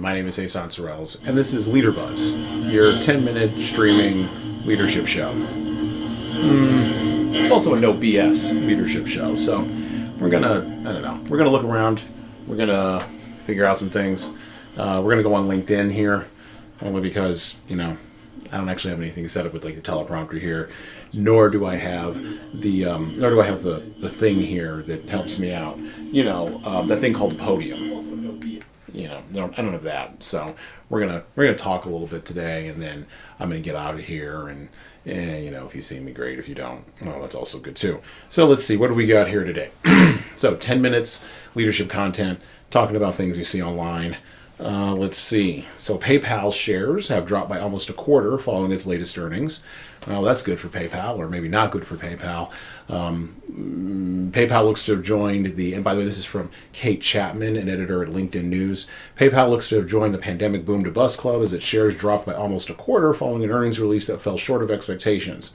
My name is isnt, and this is LeaderBuzz, your 10-minute streaming leadership show. It's also a no BS leadership show, so we're gonna look around, we're gonna figure out some things. We're gonna go on LinkedIn here, only because, I don't actually have anything set up with like the teleprompter here, nor do I have the thing here that helps me out. That thing called Podium. I don't have that. So we're gonna talk a little bit today, and then I'm gonna get out of here. And if you see me, great. If you don't, well, that's also good too. So let's see, what do we got here today? So 10 minutes leadership content, talking about things you see online. Let's see. So PayPal shares have dropped by almost a quarter following its latest earnings. Well, that's good for PayPal, or maybe not good for PayPal. PayPal looks to have joined and by the way, this is from Kate Chapman, an editor at LinkedIn News. PayPal looks to have joined the pandemic boom to bust club as its shares dropped by almost a quarter following an earnings release that fell short of expectations.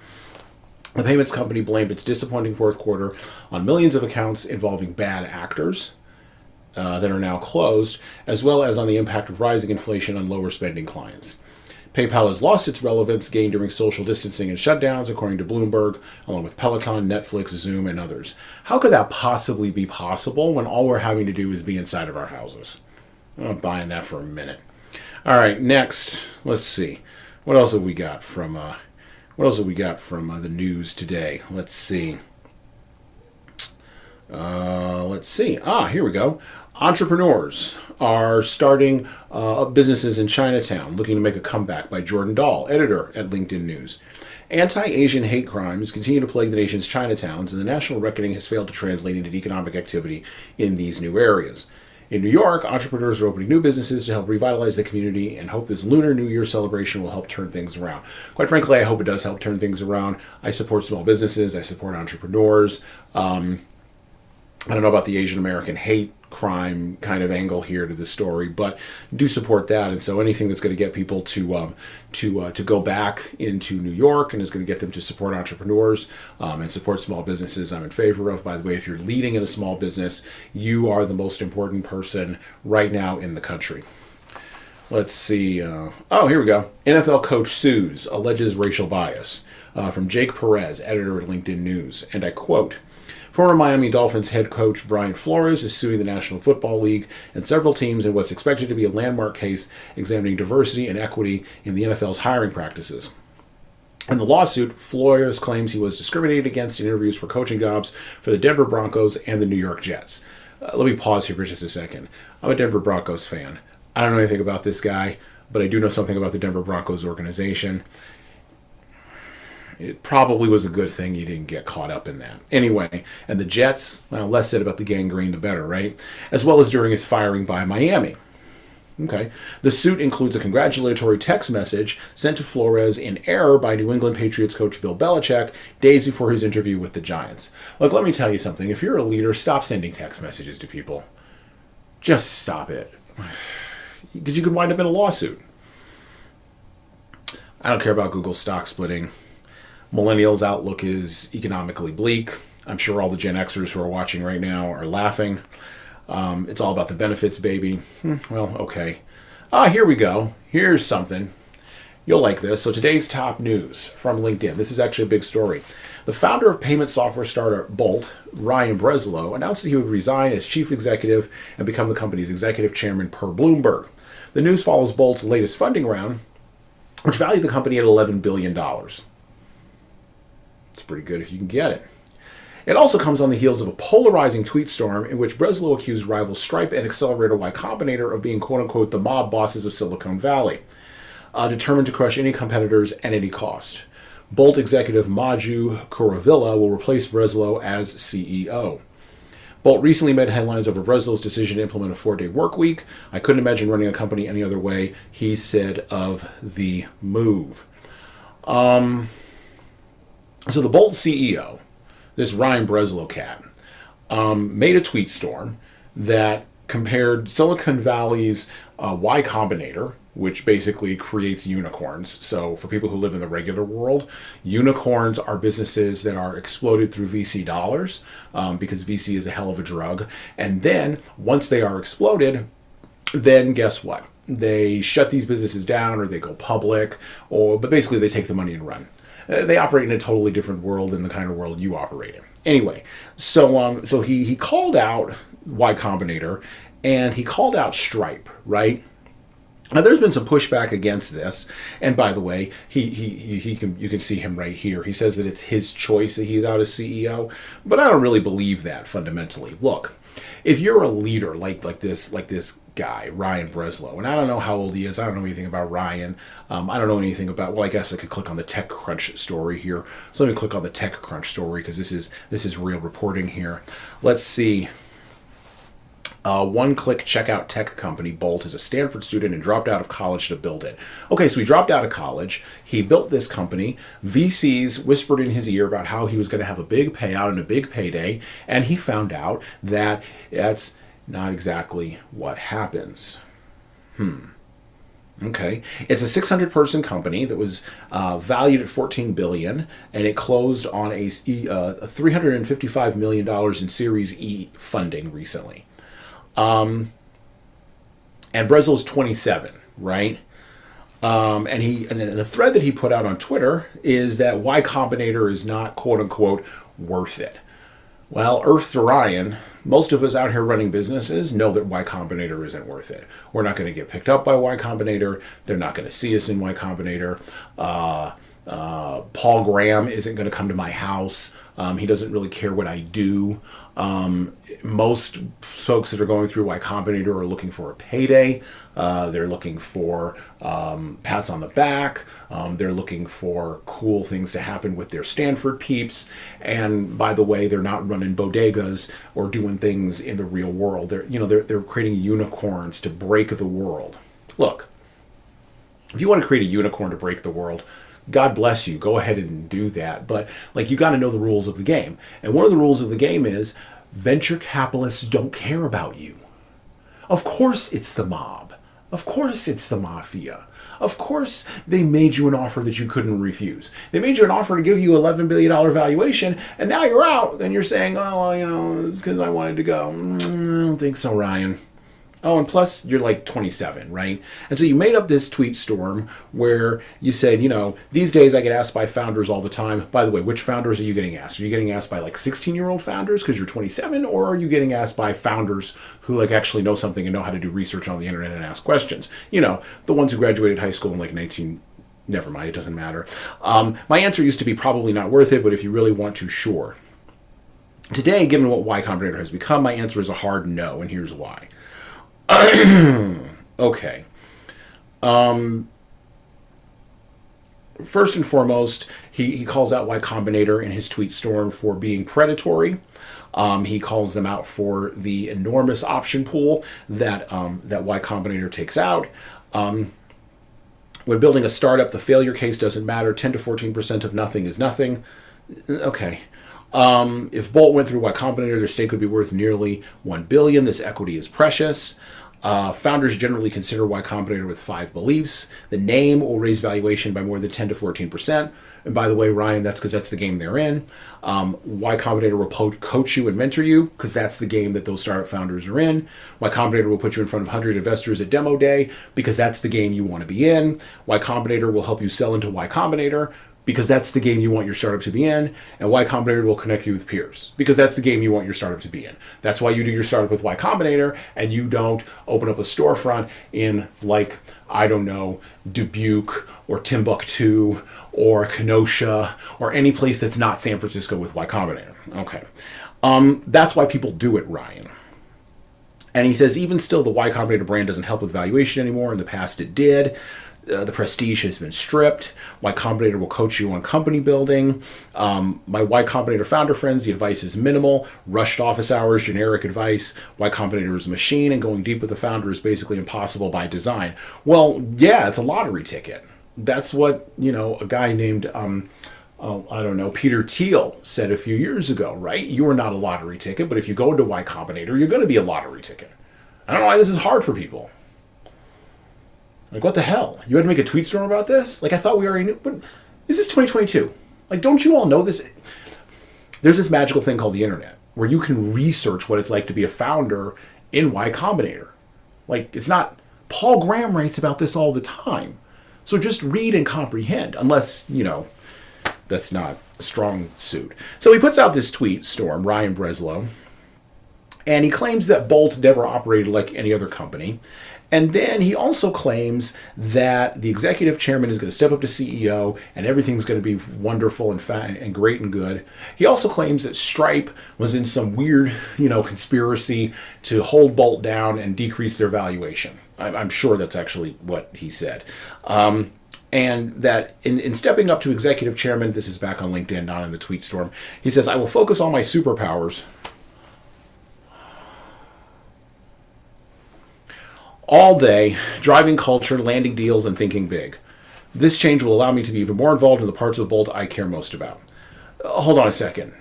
The payments company blamed its disappointing fourth quarter on millions of accounts involving bad actors that are now closed, as well as on the impact of rising inflation on lower spending clients. PayPal has lost its relevance gained during social distancing and shutdowns, according to Bloomberg, along with Peloton, Netflix, Zoom, and others. How could that possibly be possible when all we're having to do is be inside of our houses? I'm not buying that for a minute. All right, next, let's see. What else have we got from the news today? Let's see. Here we go. Entrepreneurs are starting businesses in Chinatown, looking to make a comeback, by Jordan Dahl, editor at LinkedIn News. Anti-Asian hate crimes continue to plague the nation's Chinatowns, and the national reckoning has failed to translate into economic activity in these new areas. In New York, entrepreneurs are opening new businesses to help revitalize the community and hope this Lunar New Year celebration will help turn things around. Quite frankly, I hope it does help turn things around. I support small businesses. I support entrepreneurs. I don't know about the Asian American hate crime kind of angle here to the story, but do support that. And so anything that's going to get people to go back into New York and is going to get them to support entrepreneurs and support small businesses, I'm in favor of. By the way, if you're leading in a small business, you are the most important person right now in the country. Let's see. Here we go. NFL coach sues, alleges racial bias. From Jake Perez, editor at LinkedIn News. And I quote, "Former Miami Dolphins head coach Brian Flores is suing the National Football League and several teams in what's expected to be a landmark case examining diversity and equity in the NFL's hiring practices. In the lawsuit, Flores claims he was discriminated against in interviews for coaching jobs for the Denver Broncos and the New York Jets." Let me pause here for just a second. I'm a Denver Broncos fan. I don't know anything about this guy, but I do know something about the Denver Broncos organization. It probably was a good thing you didn't get caught up in that. Anyway, and the Jets, well, less said about the gangrene, the better, right? As well as during his firing by Miami. Okay. The suit includes a congratulatory text message sent to Flores in error by New England Patriots coach Bill Belichick days before his interview with the Giants. Look, let me tell you something. If you're a leader, stop sending text messages to people. Just stop it. Because you could wind up in a lawsuit. I don't care about Google stock splitting. Millennials' outlook is economically bleak. I'm sure all the Gen Xers who are watching right now are laughing. It's all about the benefits, baby. Well, okay. Here we go. Here's something. You'll like this. So today's top news from LinkedIn. This is actually a big story. The founder of payment software startup Bolt, Ryan Breslow, announced that he would resign as chief executive and become the company's executive chairman per Bloomberg. The news follows Bolt's latest funding round, which valued the company at $11 billion. It's pretty good if you can get it. It also comes on the heels of a polarizing tweet storm in which Breslow accused rivals Stripe and Accelerator Y Combinator of being quote-unquote the mob bosses of Silicon Valley, determined to crush any competitors at any cost. Bolt executive Maju Kuravilla will replace Breslow as CEO. Bolt recently made headlines over Breslow's decision to implement a 4-day work week. "I couldn't imagine running a company any other way," he said of the move. So the Bolt CEO, this Ryan Breslow cat, made a Tweetstorm that compared Silicon Valley's Y Combinator, which basically creates unicorns. So for people who live in the regular world, unicorns are businesses that are exploded through VC dollars, because VC is a hell of a drug. And then once they are exploded, then guess what? They shut these businesses down, or they go public, but basically they take the money and run. They operate in a totally different world than the kind of world you operate in. Anyway, so he called out Y Combinator, and he called out Stripe, right? Now, there's been some pushback against this, and by the way, you can see him right here. He says that it's his choice that he's out as CEO, but I don't really believe that fundamentally. Look, if you're a leader like this guy, Ryan Breslow, and I don't know how old he is. I don't know anything about Ryan. I don't know anything about. Well, I guess I could click on the TechCrunch story here. So let me click on the TechCrunch story because this is real reporting here. Let's see. One-click checkout tech company, Bolt, is a Stanford student and dropped out of college to build it. Okay, so he dropped out of college. He built this company. VCs whispered in his ear about how he was going to have a big payout and a big payday, and he found out that that's not exactly what happens. Okay, it's a 600-person company that was valued at $14 billion, and it closed on a $355 million in Series E funding recently. And Breslow's 27, right? And the thread that he put out on Twitter is that Y Combinator is not, quote unquote, worth it. Well, Earth to Ryan, most of us out here running businesses know that Y Combinator isn't worth it. We're not going to get picked up by Y Combinator. They're not going to see us in Y Combinator. Paul Graham isn't going to come to my house. He doesn't really care what I do. Most folks that are going through Y Combinator are looking for a payday. They're looking for pats on the back. They're looking for cool things to happen with their Stanford peeps. And by the way, they're not running bodegas or doing things in the real world. They're creating unicorns to break the world. Look, if you want to create a unicorn to break the world, God bless you. Go ahead and do that. But you got to know the rules of the game. And one of the rules of the game is venture capitalists don't care about you. Of course it's the mob. Of course it's the mafia. Of course they made you an offer that you couldn't refuse. They made you an offer to give you $11 billion valuation, and now you're out and you're saying, oh, well, it's because I wanted to go. I don't think so, Ryan. Oh, and plus, you're 27, right? And so you made up this Tweetstorm where you said, these days I get asked by founders all the time. By the way, which founders are you getting asked? Are you getting asked by 16-year-old founders because you're 27? Or are you getting asked by founders who actually know something and know how to do research on the internet and ask questions? The ones who graduated high school in 19... Never mind, it doesn't matter. My answer used to be probably not worth it, but if you really want to, sure. Today, given what Y Combinator has become, my answer is a hard no, and here's why. Okay. First and foremost, he calls out Y Combinator in his Tweetstorm for being predatory. He calls them out for the enormous option pool that Y Combinator takes out. When building a startup, the failure case doesn't matter. 10 to 14% of nothing is nothing. Okay. If Bolt went through Y Combinator, their stake would be worth nearly $1 billion. This equity is precious. Founders generally consider Y Combinator with 5 beliefs. The name will raise valuation by more than 10 to 14%. And by the way, Ryan, that's because that's the game they're in. Y Combinator will coach you and mentor you because that's the game that those startup founders are in. Y Combinator will put you in front of 100 investors at demo day because that's the game you want to be in. Y Combinator will help you sell into Y Combinator because that's the game you want your startup to be in, and Y Combinator will connect you with peers, because that's the game you want your startup to be in. That's why you do your startup with Y Combinator, and you don't open up a storefront in, I don't know, Dubuque, or Timbuktu, or Kenosha, or any place that's not San Francisco with Y Combinator. Okay. That's why people do it, Ryan. And he says, even still, the Y Combinator brand doesn't help with valuation anymore. In the past, it did. The prestige has been stripped. Y Combinator will coach you on company building. My Y Combinator founder friends, the advice is minimal. Rushed office hours, generic advice. Y Combinator is a machine, and going deep with the founder is basically impossible by design. Well, yeah, it's a lottery ticket. That's what, a guy named, Peter Thiel said a few years ago, right? You are not a lottery ticket, but if you go into Y Combinator, you're going to be a lottery ticket. I don't know why this is hard for people. What the hell? You had to make a Tweetstorm about this? I thought we already knew. But this is 2022. Don't you all know this? There's this magical thing called the internet where you can research what it's like to be a founder in Y Combinator. It's not Paul Graham writes about this all the time. So just read and comprehend, unless, that's not a strong suit. So he puts out this Tweetstorm, Ryan Breslow, and he claims that Bolt never operated like any other company. And then he also claims that the executive chairman is going to step up to CEO and everything's going to be wonderful and great and good. He also claims that Stripe was in some weird, conspiracy to hold Bolt down and decrease their valuation. I'm sure that's actually what he said. And that in stepping up to executive chairman, this is back on LinkedIn, not in the Tweetstorm, he says, "I will focus on my superpowers all day, driving culture, landing deals, and thinking big. This change will allow me to be even more involved in the parts of the Bolt I care most about." Hold on a second.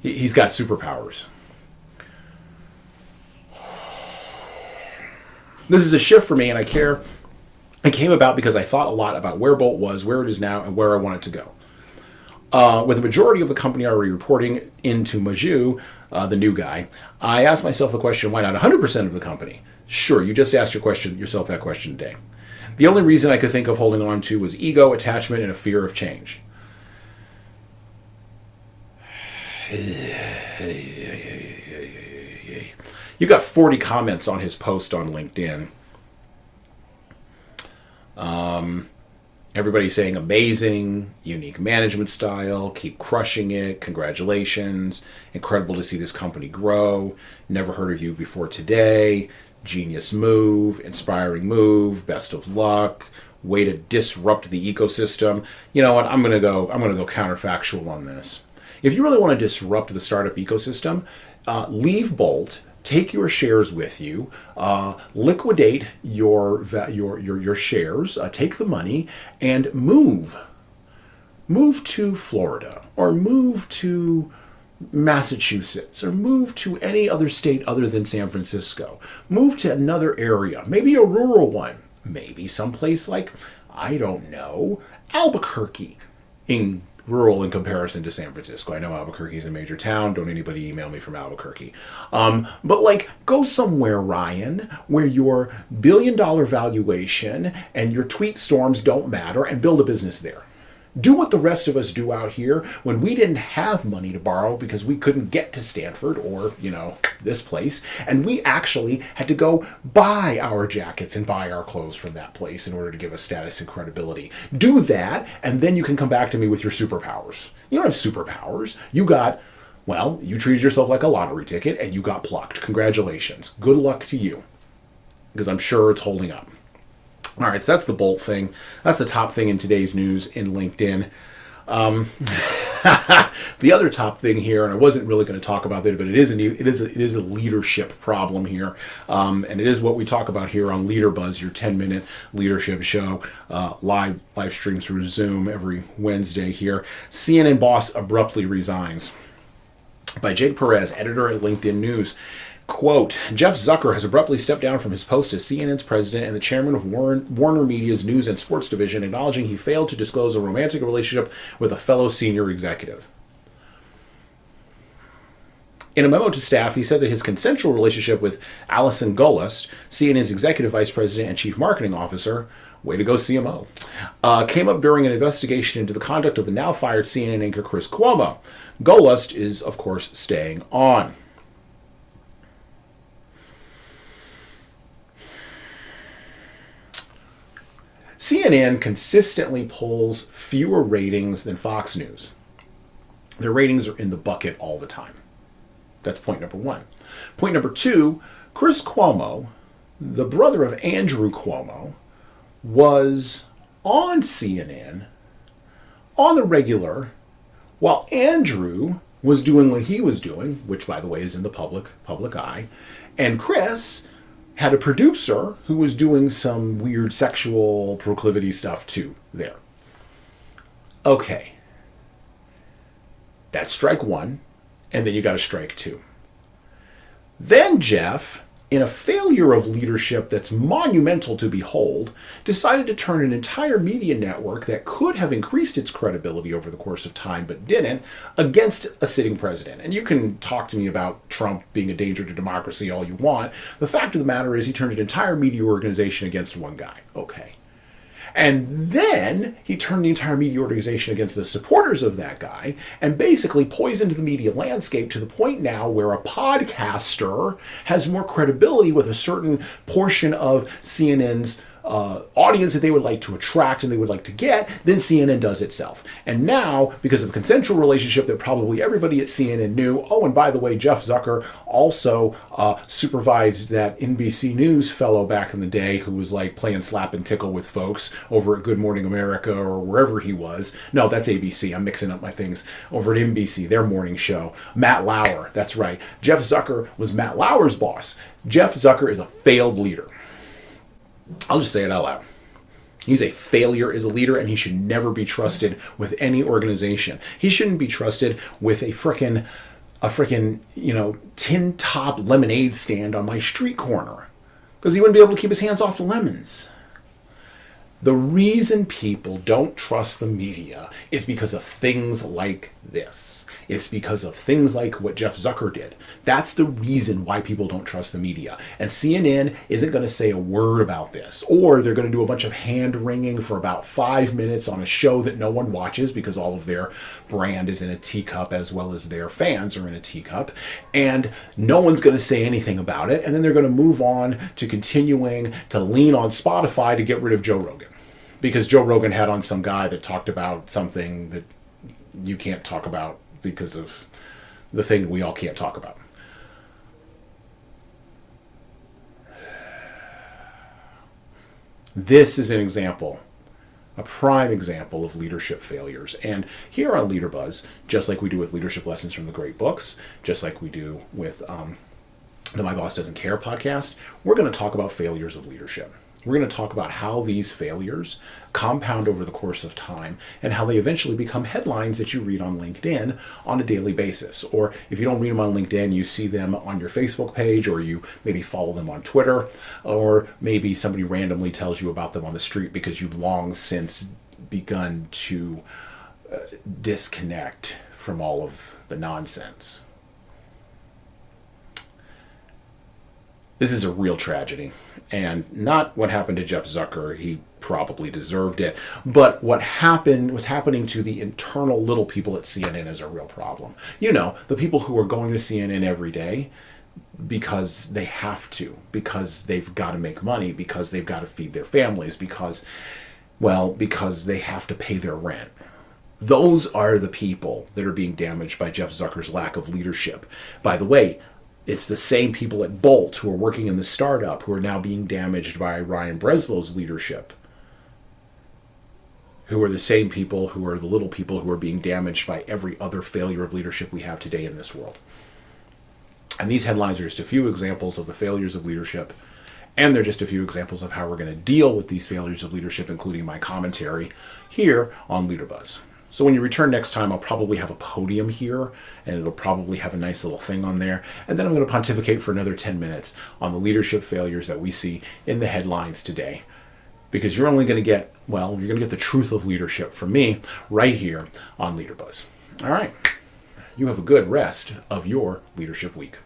He's got superpowers. This is a shift for me, and I care. It came about because I thought a lot about where Bolt was, where it is now, and where I want it to go. With the majority of the company already reporting into Maju, the new guy, I asked myself the question, why not 100% of the company? Sure, you just asked yourself that question today. The only reason I could think of holding on to was ego, attachment, and a fear of change. You got 40 comments on his post on LinkedIn. Everybody saying amazing, unique management style, keep crushing it, congratulations, incredible to see this company grow, never heard of you before today, genius move, inspiring move, best of luck, way to disrupt the ecosystem. You know what, I'm gonna go counterfactual on this. If you really want to disrupt the startup ecosystem, leave Bolt, take your shares with you, liquidate your shares, take the money, and move. Move to Florida, or move to Massachusetts, or move to any other state other than San Francisco. Move to another area, maybe a rural one, maybe someplace like, I don't know, Albuquerque, rural in comparison to San Francisco. I know Albuquerque is a major town. Don't anybody email me from Albuquerque. But go somewhere, Ryan, where your billion-dollar valuation and your tweet storms don't matter, and build a business there. Do what the rest of us do out here when we didn't have money to borrow because we couldn't get to Stanford or, this place. And we actually had to go buy our jackets and buy our clothes from that place in order to give us status and credibility. Do that, and then you can come back to me with your superpowers. You don't have superpowers. You treated yourself like a lottery ticket and you got plucked. Congratulations. Good luck to you, because I'm sure it's holding up. All right, so that's the Bolt thing. That's the top thing in today's news in LinkedIn. The other top thing here, and I wasn't really going to talk about it, but it is a leadership problem here, and it is what we talk about here on LeaderBuzz, your 10-minute leadership show, live stream through Zoom every Wednesday here. CNN boss abruptly resigns. By Jake Perez, editor at LinkedIn News. Quote, Jeff Zucker has abruptly stepped down from his post as CNN's president and the chairman of Warner Media's news and sports division, acknowledging he failed to disclose a romantic relationship with a fellow senior executive. In a memo to staff, he said that his consensual relationship with Allison Gollust, CNN's executive vice president and chief marketing officer, way to go CMO, came up during an investigation into the conduct of the now fired CNN anchor Chris Cuomo. Gollust is, of course, staying on. CNN consistently pulls fewer ratings than Fox News. Their ratings are in the bucket all the time. That's point number one. Point number two, Chris Cuomo, the brother of Andrew Cuomo, was on CNN on the regular while Andrew was doing what he was doing, which, by the way, is in the public eye, and Chris had a producer who was doing some weird sexual proclivity stuff too there. Okay. That's strike one, and then you got a strike two. Then Jeff in a failure of leadership that's monumental to behold, decided to turn an entire media network that could have increased its credibility over the course of time but didn't, against a sitting president. And you can talk to me about Trump being a danger to democracy all you want. The fact of the matter is he turned an entire media organization against one guy. Okay. And then he turned the entire media organization against the supporters of that guy and basically poisoned the media landscape to the point now where a podcaster has more credibility with a certain portion of CNN's audience that they would like to attract and they would like to get than CNN does itself. And now, because of a consensual relationship that probably everybody at CNN knew, oh, and by the way, Jeff Zucker also supervised that NBC News fellow back in the day who was like playing slap and tickle with folks over at Good Morning America or wherever he was. No, that's ABC. I'm mixing up my things. Over at NBC, their morning show. Matt Lauer, that's right. Jeff Zucker was Matt Lauer's boss. Jeff Zucker is a failed leader. I'll just say it out loud. He's a failure as a leader, and he should never be trusted with any organization. He shouldn't be trusted with a frickin' tin top lemonade stand on my street corner, because he wouldn't be able to keep his hands off the lemons. The reason people don't trust the media is because of things like this. It's because of things like what Jeff Zucker did. That's the reason why people don't trust the media. And CNN isn't going to say a word about this. Or they're going to do a bunch of hand-wringing for about 5 minutes on a show that no one watches because all of their brand is in a teacup as well as their fans are in a teacup. And no one's going to say anything about it. And then they're going to move on to continuing to lean on Spotify to get rid of Joe Rogan. Because Joe Rogan had on some guy that talked about something that you can't talk about because of the thing we all can't talk about. This is an example, a prime example of leadership failures. And here on LeaderBuzz, just like we do with Leadership Lessons from the Great Books, just like we do with the My Boss Doesn't Care podcast, we're going to talk about failures of leadership. We're going to talk about how these failures compound over the course of time and how they eventually become headlines that you read on LinkedIn on a daily basis. Or if you don't read them on LinkedIn, you see them on your Facebook page, or you maybe follow them on Twitter, or maybe somebody randomly tells you about them on the street because you've long since begun to disconnect from all of the nonsense. This is a real tragedy, and not what happened to Jeff Zucker. He probably deserved it, but what's happening to the internal little people at CNN is a real problem. You know, the people who are going to CNN every day because they have to, because they've got to make money, because they've got to feed their families, because they have to pay their rent. Those are the people that are being damaged by Jeff Zucker's lack of leadership. By the way, it's the same people at Bolt who are working in the startup who are now being damaged by Ryan Breslow's leadership, who are the same people who are the little people who are being damaged by every other failure of leadership we have today in this world. And these headlines are just a few examples of the failures of leadership, and they're just a few examples of how we're going to deal with these failures of leadership, including my commentary here on LeaderBuzz. So when you return next time, I'll probably have a podium here, and it'll probably have a nice little thing on there. And then I'm going to pontificate for another 10 minutes on the leadership failures that we see in the headlines today. Because you're only going to get, you're going to get the truth of leadership from me right here on LeaderBuzz. All right. You have a good rest of your leadership week.